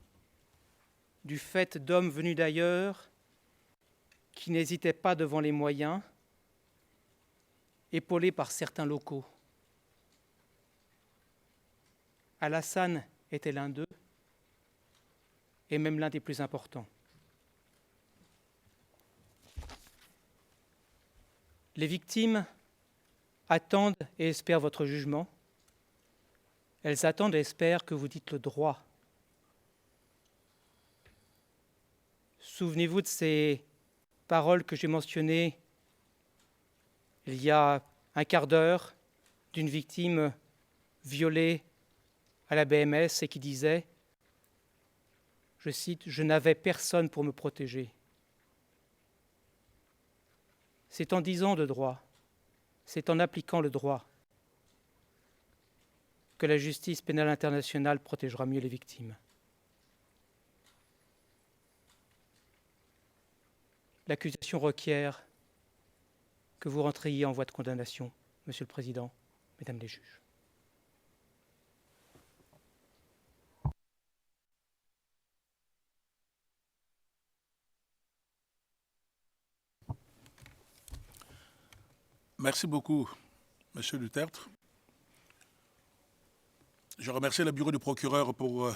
du fait d'hommes venus d'ailleurs qui n'hésitaient pas devant les moyens, épaulés par certains locaux. Alassane était l'un d'eux, et même l'un des plus importants. Les victimes attendent et espèrent votre jugement. Elles attendent et espèrent que vous dites le droit. Souvenez-vous de ces paroles que j'ai mentionnées il y a un quart d'heure d'une victime violée à la BMS et qui disait, je cite, « Je n'avais personne pour me protéger ». C'est en disant de droit, c'est en appliquant le droit que la justice pénale internationale protégera mieux les victimes. L'accusation requiert que vous rentriez en voie de condamnation, Monsieur le Président, Mesdames les juges. Merci beaucoup, Monsieur Duterte. Je remercie le bureau du procureur pour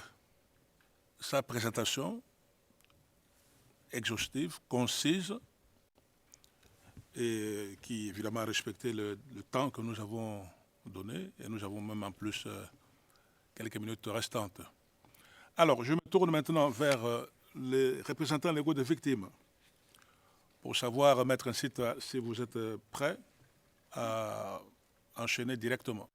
sa présentation exhaustive, concise, et qui évidemment a respecté le temps que nous avons donné, et nous avons même en plus quelques minutes restantes. Alors, je me tourne maintenant vers les représentants légaux des victimes pour savoir, Maître Nsita, si vous êtes prêts à enchaîner directement.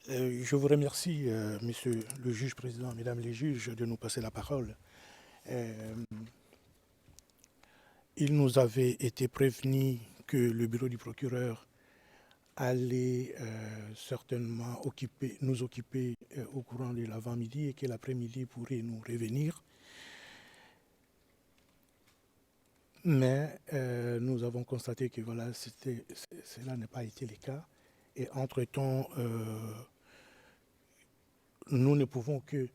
Je vous remercie, Monsieur le juge président, Mesdames les juges, de nous passer la parole. Il nous avait été prévenu que le bureau du procureur allait certainement nous occuper au courant de l'avant-midi et que l'après-midi pourrait nous revenir. Mais nous avons constaté que voilà, cela n'a pas été le cas. Et entre-temps, nous ne pouvons que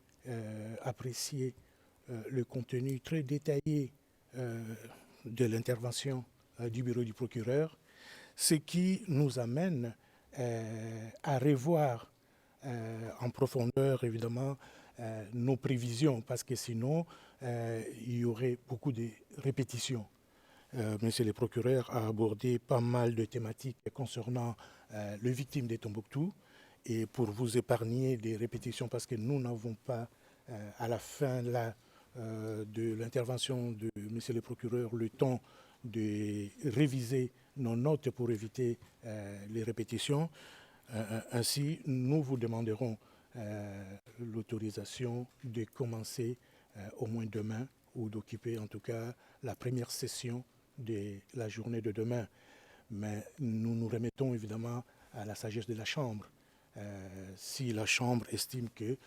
apprécier le contenu très détaillé de l'intervention du bureau du procureur, ce qui nous amène à revoir en profondeur, évidemment, nos prévisions, parce que sinon, il y aurait beaucoup de répétitions. Monsieur le procureur a abordé pas mal de thématiques concernant les victimes de Tombouctou. Et pour vous épargner des répétitions, parce que nous n'avons pas, à la fin de l'intervention de monsieur le procureur, le temps de réviser nos notes pour éviter les répétitions. Ainsi, nous vous demanderons l'autorisation de commencer au moins demain, ou d'occuper en tout cas la première session de la journée de demain. Mais nous nous remettons évidemment à la sagesse de la Chambre. Si la Chambre estime que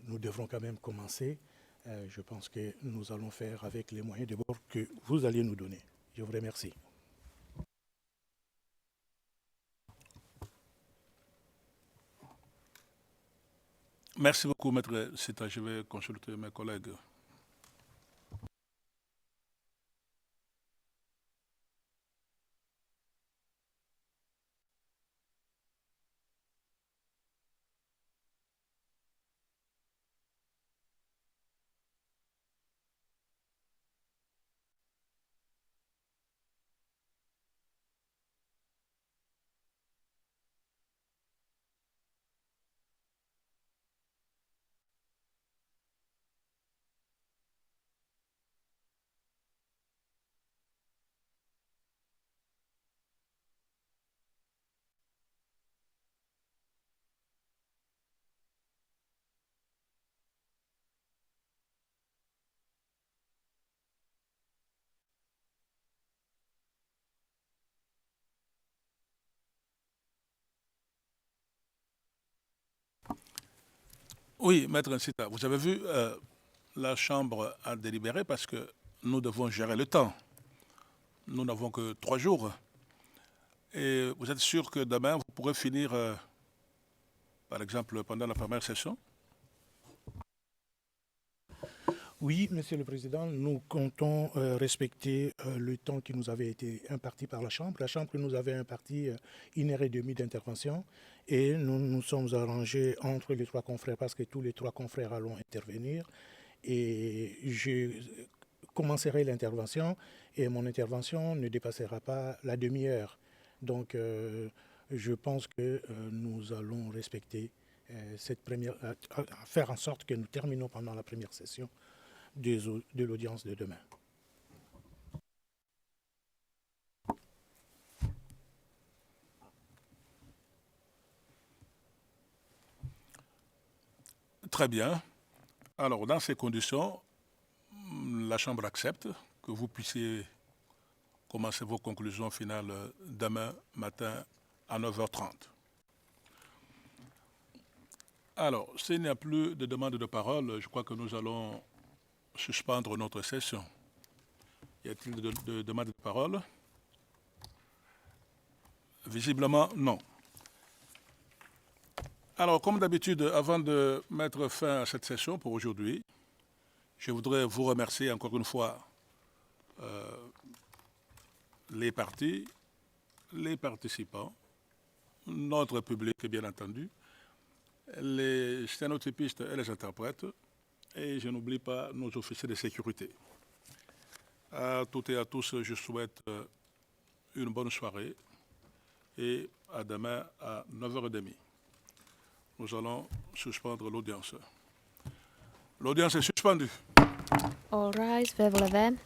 nous devrons quand même commencer, je pense que nous allons faire avec les moyens de bord que vous allez nous donner. Je vous remercie. Merci beaucoup, Maître Sita. Je vais consulter mes collègues. Oui, Maître Nsita, vous avez vu, la Chambre a délibéré parce que nous devons gérer le temps. Nous n'avons que 3 jours. Et vous êtes sûr que demain, vous pourrez finir, par exemple, pendant la première session? Oui, Monsieur le Président, nous comptons respecter le temps qui nous avait été imparti par la Chambre. La Chambre nous avait imparti 1h30 d'intervention et nous nous sommes arrangés entre les 3 confrères parce que tous les 3 confrères allons intervenir. Et je commencerai l'intervention et mon intervention ne dépassera pas la demi-heure. Donc, je pense que nous allons respecter cette première, faire en sorte que nous terminons pendant la première session de l'audience de demain. Très bien. Alors, dans ces conditions, la Chambre accepte que vous puissiez commencer vos conclusions finales demain matin à 9h30. Alors, s'il n'y a plus de demande de parole, je crois que nous allons suspendre notre session. Y a-t-il de demandes de parole? Visiblement, non. Alors, comme d'habitude, avant de mettre fin à cette session pour aujourd'hui, je voudrais vous remercier encore une fois les partis, les participants, notre public, bien entendu, les sténotypistes et les interprètes, et je n'oublie pas nos officiers de sécurité. À toutes et à tous, je souhaite une bonne soirée et à demain à 9h30. Nous allons suspendre l'audience. L'audience est suspendue. All rise, Vevoleve.